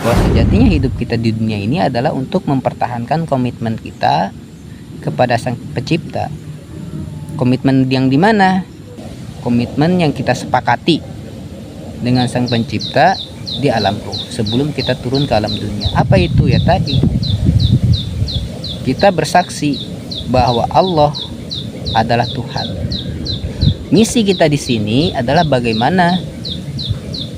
bahwa sejatinya hidup kita di dunia ini adalah untuk mempertahankan komitmen kita kepada Sang Pencipta. Komitmen yang dimana? Komitmen yang kita sepakati dengan Sang Pencipta di alam ruh sebelum kita turun ke alam dunia. Apa itu ya tadi? Kita bersaksi bahwa Allah adalah Tuhan. Misi kita di sini adalah bagaimana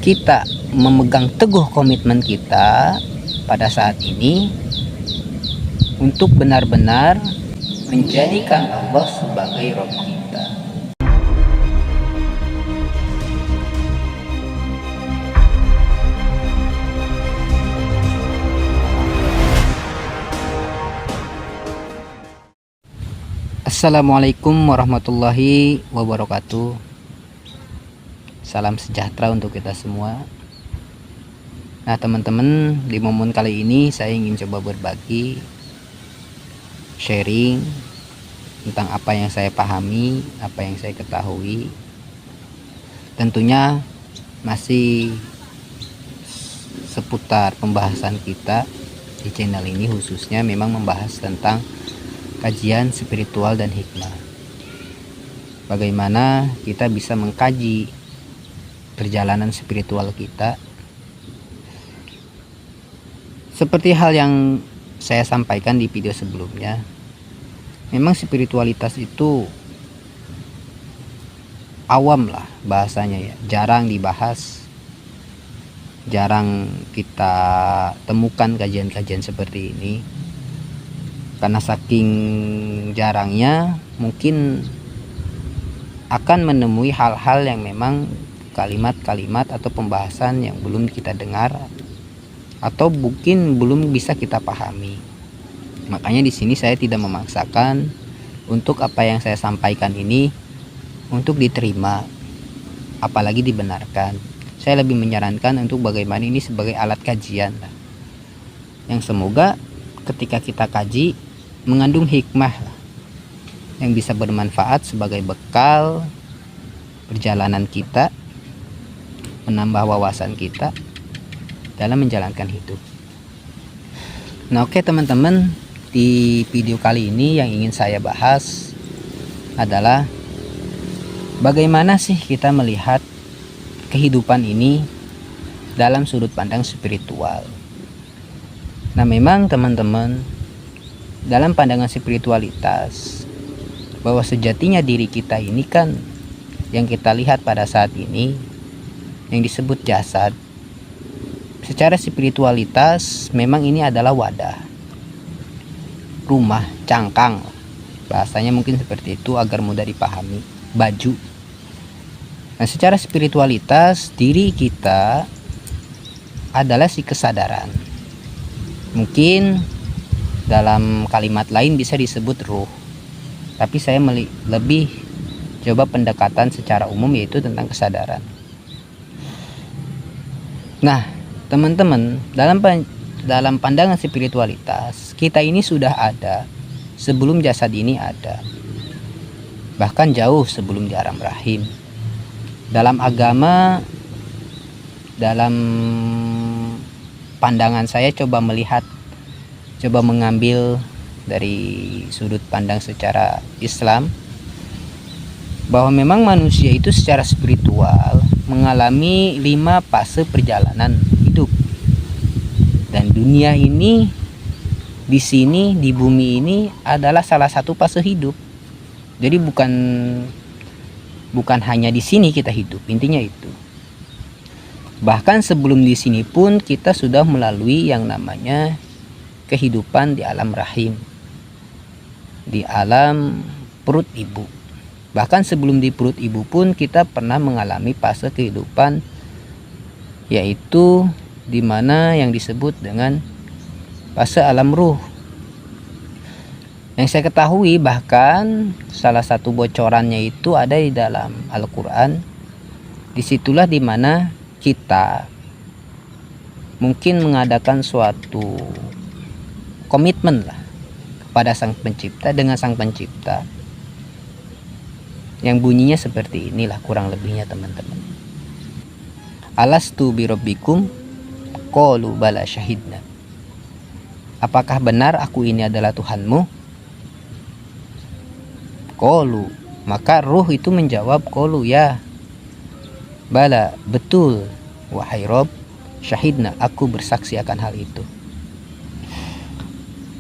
kita memegang teguh komitmen kita pada saat ini untuk benar-benar menjadikan Allah sebagai Rabb kita. Assalamualaikum warahmatullahi wabarakatuh. Salam sejahtera untuk kita semua. Nah teman-teman, di momen kali ini saya ingin coba berbagi, sharing tentang apa yang saya pahami, apa yang saya ketahui. Tentunya masih seputar pembahasan kita di channel ini, khususnya memang membahas tentang kajian spiritual dan hikmah. Bagaimana kita bisa mengkaji perjalanan spiritual kita. Seperti hal yang saya sampaikan di video sebelumnya, memang spiritualitas itu awam lah bahasanya ya, jarang dibahas, jarang kita temukan kajian-kajian seperti ini. Karena saking jarangnya, mungkin akan menemui hal-hal yang memang kalimat-kalimat atau pembahasan yang belum kita dengar atau mungkin belum bisa kita pahami. Makanya di sini saya tidak memaksakan untuk apa yang saya sampaikan ini untuk diterima, apalagi dibenarkan. Saya lebih menyarankan untuk bagaimana ini sebagai alat kajian lah, yang semoga ketika kita kaji mengandung hikmah yang bisa bermanfaat sebagai bekal perjalanan kita, menambah wawasan kita dalam menjalankan hidup. Nah oke teman-teman, di video kali ini yang ingin saya bahas adalah bagaimana sih kita melihat kehidupan ini dalam sudut pandang spiritual. Nah memang teman-teman, dalam pandangan spiritualitas, bahwa sejatinya diri kita ini kan yang kita lihat pada saat ini yang disebut jasad. Secara spiritualitas memang ini adalah wadah, rumah, cangkang, bahasanya mungkin seperti itu agar mudah dipahami, baju. Nah secara spiritualitas diri kita adalah si kesadaran. Mungkin dalam kalimat lain bisa disebut ruh, tapi saya lebih coba pendekatan secara umum, yaitu tentang kesadaran. Nah teman-teman, dalam pandangan spiritualitas, kita ini sudah ada sebelum jasad ini ada, bahkan jauh sebelum di alam rahim. Dalam agama, dalam pandangan saya coba mengambil dari sudut pandang secara Islam, bahwa memang manusia itu secara spiritual mengalami 5 fase perjalanan hidup. Dan dunia ini, di sini, di bumi ini adalah salah satu fase hidup. Jadi bukan hanya di sini kita hidup, intinya itu. Bahkan sebelum di sini pun kita sudah melalui yang namanya kehidupan di alam rahim, di alam perut ibu. Bahkan sebelum di perut ibu pun kita pernah mengalami fase kehidupan, yaitu dimana yang disebut dengan fase alam ruh. Yang saya ketahui, bahkan salah satu bocorannya itu ada di dalam Al-Quran. Disitulah dimana kita mungkin mengadakan suatu komitmen lah kepada Sang Pencipta, dengan Sang Pencipta, yang bunyinya seperti inilah kurang lebihnya teman-teman. Alastu birabbikum, Qalu bala syahidna. Apakah benar aku ini adalah Tuhanmu? Qalu, maka ruh itu menjawab, qalu ya. Bala, betul wahai Rob, syahidna, aku bersaksi akan hal itu.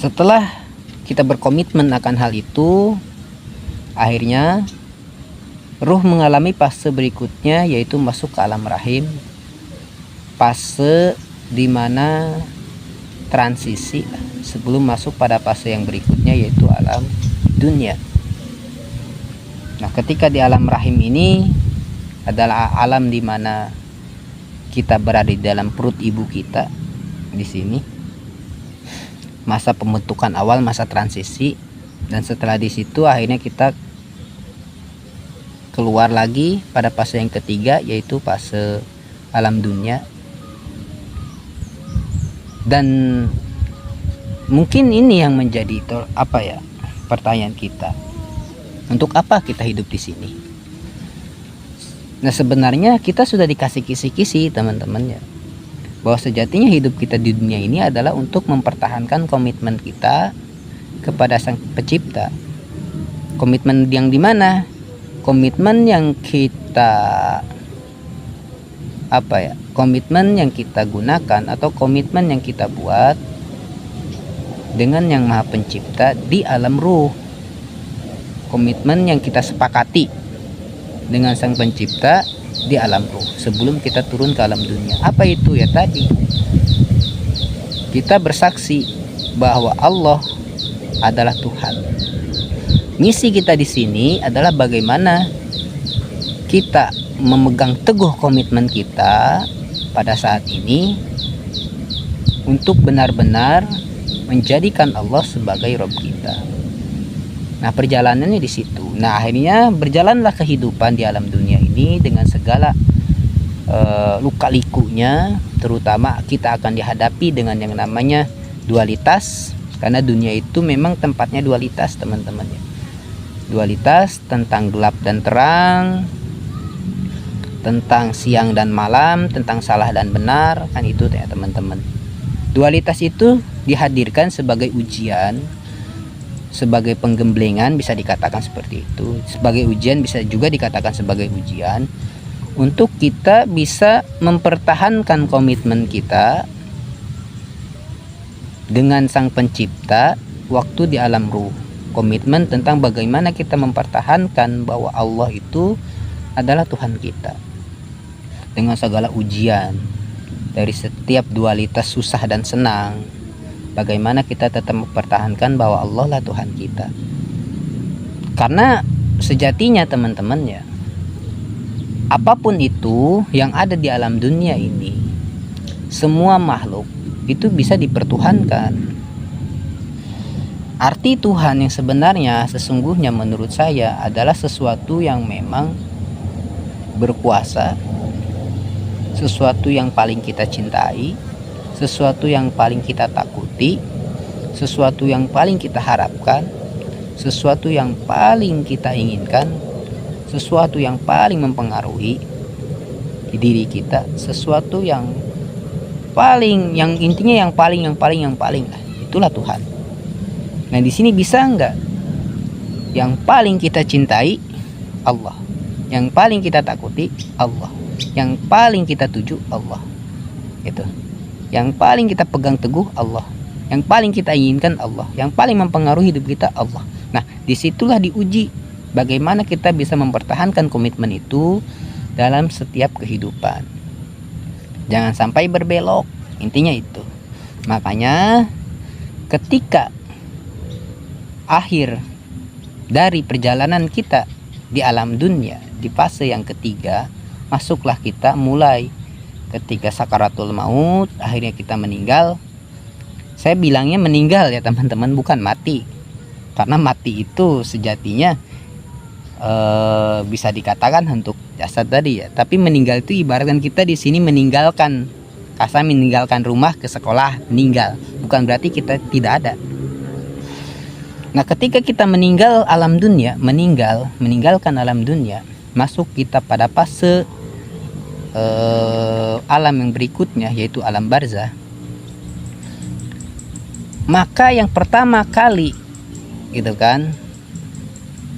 Setelah kita berkomitmen akan hal itu, akhirnya ruh mengalami fase berikutnya, yaitu masuk ke alam rahim. Fase dimana transisi sebelum masuk pada fase yang berikutnya, yaitu alam dunia. Nah, ketika di alam rahim ini adalah alam dimana kita berada di dalam perut ibu kita. Di sini masa pembentukan awal, masa transisi, dan setelah di situ akhirnya kita keluar lagi pada fase yang ketiga, yaitu fase alam dunia. Dan mungkin ini yang menjadi pertanyaan kita, untuk apa kita hidup di sini? Nah, sebenarnya kita sudah dikasih kisi-kisi teman-teman ya, bahwa sejatinya hidup kita di dunia ini adalah untuk mempertahankan komitmen kita kepada Sang Pencipta. Komitmen yang dimana? Komitmen yang kita komitmen yang kita gunakan atau komitmen yang kita buat dengan Yang Maha Pencipta di alam ruh. Komitmen yang kita sepakati dengan Sang Pencipta di alam ruh sebelum kita turun ke alam dunia. Apa itu ya? Tadi kita bersaksi bahwa Allah adalah Tuhan. Misi kita di sini adalah bagaimana kita memegang teguh komitmen kita pada saat ini untuk benar-benar menjadikan Allah sebagai Rob kita. Nah, perjalanannya di situ. Nah, akhirnya berjalanlah kehidupan di alam dunia ini dengan segala luka-likunya, terutama kita akan dihadapi dengan yang namanya dualitas, karena dunia itu memang tempatnya dualitas teman-teman ya. Dualitas tentang gelap dan terang, tentang siang dan malam, tentang salah dan benar, kan itu ya teman-teman. Dualitas itu dihadirkan sebagai ujian, sebagai penggemblengan, bisa dikatakan seperti itu. Sebagai ujian, bisa juga dikatakan sebagai ujian untuk kita bisa mempertahankan komitmen kita dengan Sang Pencipta waktu di alam ruh. Komitmen tentang bagaimana kita mempertahankan bahwa Allah itu adalah Tuhan kita dengan segala ujian, dari setiap dualitas susah dan senang. Bagaimana kita tetap mempertahankan bahwa Allah lah Tuhan kita. Karena sejatinya teman-teman ya, apapun itu yang ada di alam dunia ini, semua makhluk itu bisa dipertuhankan. Arti Tuhan yang sebenarnya sesungguhnya menurut saya adalah sesuatu yang memang berkuasa, sesuatu yang paling kita cintai, sesuatu yang paling kita takuti, sesuatu yang paling kita harapkan, sesuatu yang paling kita inginkan, sesuatu yang paling mempengaruhi di diri kita, sesuatu yang paling, yang intinya yang paling itulah Tuhan. Nah, di sini bisa enggak yang paling kita cintai Allah, yang paling kita takuti Allah, yang paling kita tuju Allah, gitu. Yang paling kita pegang teguh Allah, yang paling kita inginkan Allah, yang paling mempengaruhi hidup kita Allah. Nah, disitulah diuji bagaimana kita bisa mempertahankan komitmen itu dalam setiap kehidupan. Jangan sampai berbelok, intinya itu. Makanya ketika akhir dari perjalanan kita di alam dunia, di fase yang ketiga, masuklah kita mulai ketika sakaratul maut, akhirnya kita meninggal. Saya bilangnya meninggal ya teman-teman, bukan mati. Karena mati itu sejatinya bisa dikatakan untuk jasad tadi ya. Tapi meninggal itu ibaratkan kita di sini meninggalkan kasar, meninggalkan rumah ke sekolah, meninggal. Bukan berarti kita tidak ada. Nah, ketika kita meninggal alam dunia, meninggalkan alam dunia, masuk kita pada fase alam yang berikutnya, yaitu alam barzah, maka yang pertama kali gitu kan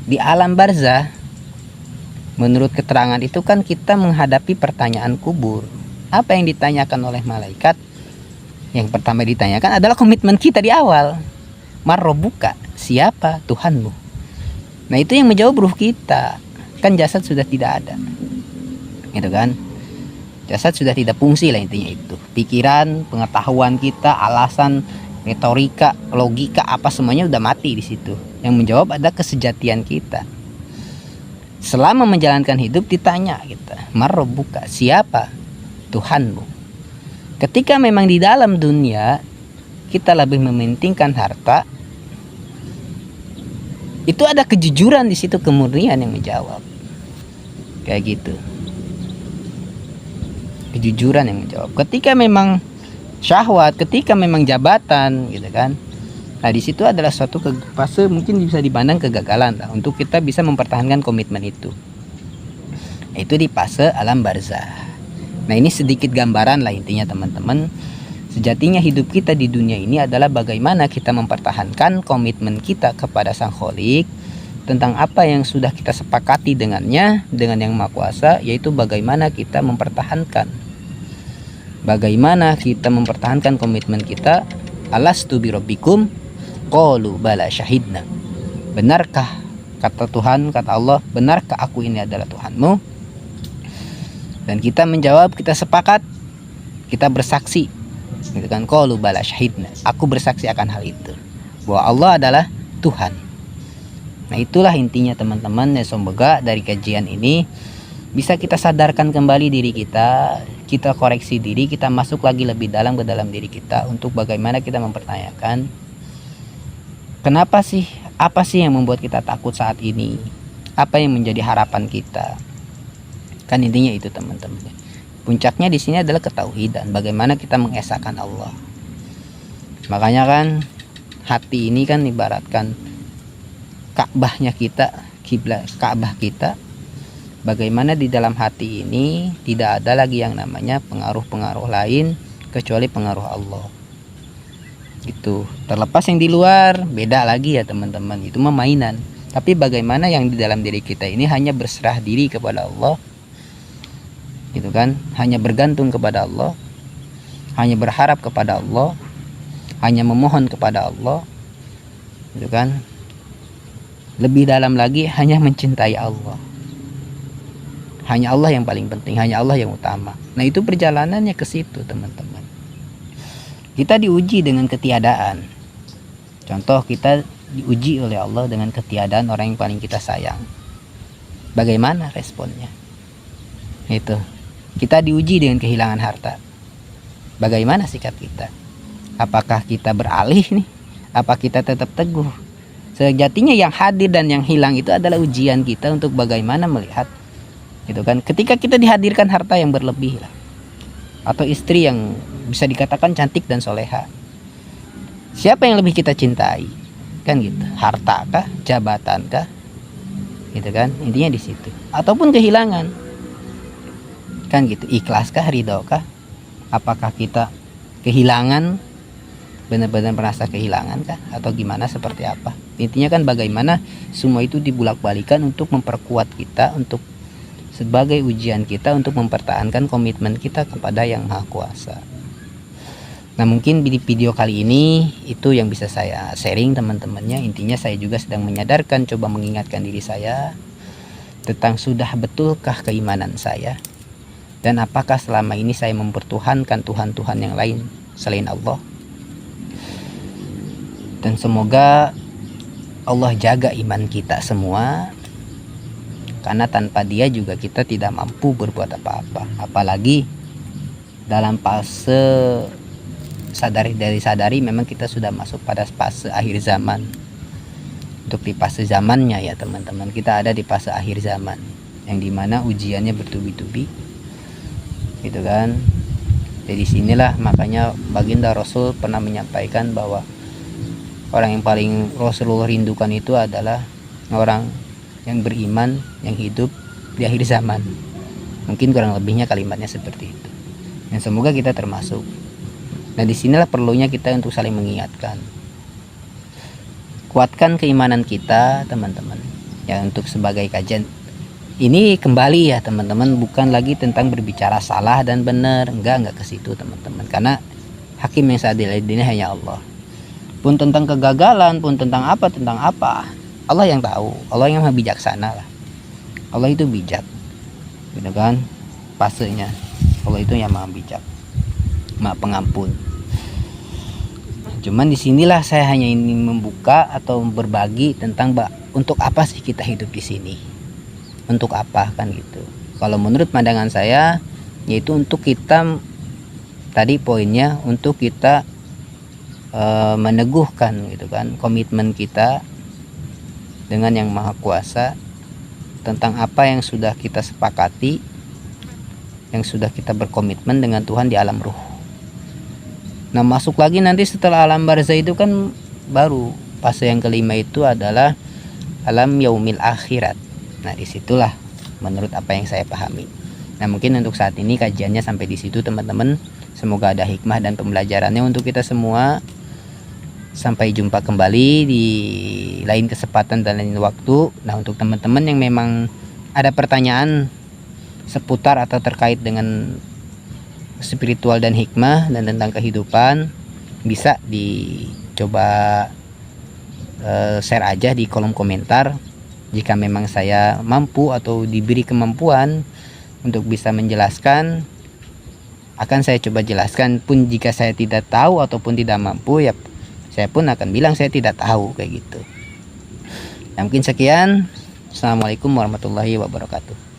di alam barzah, menurut keterangan itu kan kita menghadapi pertanyaan kubur. Apa yang ditanyakan oleh malaikat? Yang pertama ditanyakan adalah komitmen kita di awal. Marrobuka, siapa Tuhanmu? Nah itu yang menjawab ruh kita. Kan jasad sudah tidak ada, gitu kan? Jasad sudah tidak fungsi lah, intinya itu. Pikiran, pengetahuan kita, alasan, retorika, logika, apa semuanya udah mati di situ. Yang menjawab ada kesejatian kita. Selama menjalankan hidup ditanya kita, Marrobuka, siapa Tuhanmu? Ketika memang di dalam dunia kita lebih mementingkan harta, itu ada kejujuran di situ, kemurnian yang menjawab. Kayak gitu. Kejujuran yang menjawab. Ketika memang syahwat, ketika memang jabatan, gitu kan. Nah, di situ adalah suatu fase mungkin bisa dipandang kegagalan lah, untuk kita bisa mempertahankan komitmen itu. Itu di fase alam barzah. Nah, ini sedikit gambaran lah intinya teman-teman. Sejatinya hidup kita di dunia ini adalah bagaimana kita mempertahankan komitmen kita kepada Sang Kholik tentang apa yang sudah kita sepakati dengannya, dengan Yang Maha Kuasa, yaitu bagaimana kita mempertahankan. Bagaimana kita mempertahankan komitmen kita. Alastu birabbikum qalu bala syahidna. Benarkah, kata Tuhan, kata Allah, benarkah aku ini adalah Tuhanmu? Dan kita menjawab, kita sepakat, kita bersaksi, gitu kan? Qalu bala syahidna, aku bersaksi akan hal itu, bahwa Allah adalah Tuhan. Nah itulah intinya teman-teman. Ya, semoga dari kajian ini bisa kita sadarkan kembali diri kita, kita koreksi diri, kita masuk lagi lebih dalam ke dalam diri kita untuk bagaimana kita mempertanyakan kenapa sih, apa sih yang membuat kita takut saat ini, apa yang menjadi harapan kita. Kan intinya itu teman-teman. Puncaknya di sini adalah ketauhidan, bagaimana kita mengesahkan Allah. Makanya kan hati ini kan ibaratkan Ka'bahnya kita, kiblat Ka'bah kita. Bagaimana di dalam hati ini tidak ada lagi yang namanya pengaruh-pengaruh lain kecuali pengaruh Allah. Gitu. Terlepas yang di luar beda lagi ya teman-teman, itu mah mainan. Tapi bagaimana yang di dalam diri kita ini hanya berserah diri kepada Allah, gitu kan? Hanya bergantung kepada Allah, hanya berharap kepada Allah, hanya memohon kepada Allah, gitu kan? Lebih dalam lagi hanya mencintai Allah. Hanya Allah yang paling penting, hanya Allah yang utama. Nah itu perjalanannya ke situ teman-teman. Kita diuji dengan ketiadaan. Contoh, kita diuji oleh Allah dengan ketiadaan orang yang paling kita sayang. Bagaimana responnya? Itu. Kita diuji dengan kehilangan harta. Bagaimana sikap kita? Apakah kita beralih nih? Apa kita tetap teguh? Sejatinya yang hadir dan yang hilang itu adalah ujian kita untuk bagaimana melihat, gitu kan? Ketika kita dihadirkan harta yang berlebih lah, atau istri yang bisa dikatakan cantik dan soleha, siapa yang lebih kita cintai? Kan gitu. Harta kah, jabatan kah, gitu kan? Intinya di situ. Ataupun kehilangan, kan gitu. Ikhlas kah, ridho kah? Apakah kita kehilangan, benar-benar merasa kehilangan kah, atau gimana, seperti apa? Intinya kan bagaimana semua itu dibulak-balikan untuk memperkuat kita, untuk sebagai ujian kita untuk mempertahankan komitmen kita kepada Yang Maha Kuasa. Nah mungkin di video kali ini itu yang bisa saya sharing teman-temannya. Intinya saya juga sedang menyadarkan, coba mengingatkan diri saya tentang sudah betulkah keimanan saya, dan apakah selama ini saya mempertuhankan Tuhan-Tuhan yang lain selain Allah. Dan semoga Allah jaga iman kita semua, karena tanpa Dia juga kita tidak mampu berbuat apa-apa. Apalagi dalam fase sadari memang kita sudah masuk pada fase akhir zaman. Untuk di fase zamannya ya teman-teman, kita ada di fase akhir zaman yang dimana ujiannya bertubi-tubi, gitu kan. Jadi sinilah makanya baginda Rasul pernah menyampaikan bahwa orang yang paling Rasulullah rindukan itu adalah orang yang beriman, yang hidup di akhir zaman. Mungkin kurang lebihnya kalimatnya seperti itu. Dan semoga kita termasuk. Nah, disinilah perlunya kita untuk saling mengingatkan. Kuatkan keimanan kita, teman-teman. Ya, untuk sebagai kajian ini kembali ya teman-teman, bukan lagi tentang berbicara salah dan benar, enggak ke situ teman-teman, karena hakim yang seadil ini hanya Allah. Pun tentang kegagalan, pun tentang apa Allah yang tahu, Allah yang maha bijaksana lah. Allah itu bijak, gitu kan, pasenya Allah itu yang maha bijak, maha pengampun. Cuman disinilah saya hanya ingin membuka atau berbagi tentang untuk apa sih kita hidup di sini, untuk apa kan gitu. Kalau menurut pandangan saya, yaitu untuk kita, tadi poinnya, untuk kita meneguhkan gitu kan komitmen kita dengan Yang Maha Kuasa tentang apa yang sudah kita sepakati, yang sudah kita berkomitmen dengan Tuhan di alam ruh. Nah, masuk lagi nanti setelah alam barzah itu kan baru fase yang kelima, itu adalah alam yaumil akhirat. Nah, disitulah menurut apa yang saya pahami. Nah, mungkin untuk saat ini kajiannya sampai di situ teman-teman. Semoga ada hikmah dan pembelajarannya untuk kita semua. Sampai jumpa kembali di lain kesempatan dan lain waktu. Nah, untuk teman-teman yang memang ada pertanyaan seputar atau terkait dengan spiritual dan hikmah dan tentang kehidupan, bisa dicoba share aja di kolom komentar. Jika memang saya mampu atau diberi kemampuan untuk bisa menjelaskan, akan saya coba jelaskan. Pun jika saya tidak tahu ataupun tidak mampu, ya saya pun akan bilang saya tidak tahu, kayak gitu. Nah, mungkin sekian. Assalamualaikum warahmatullahi wabarakatuh.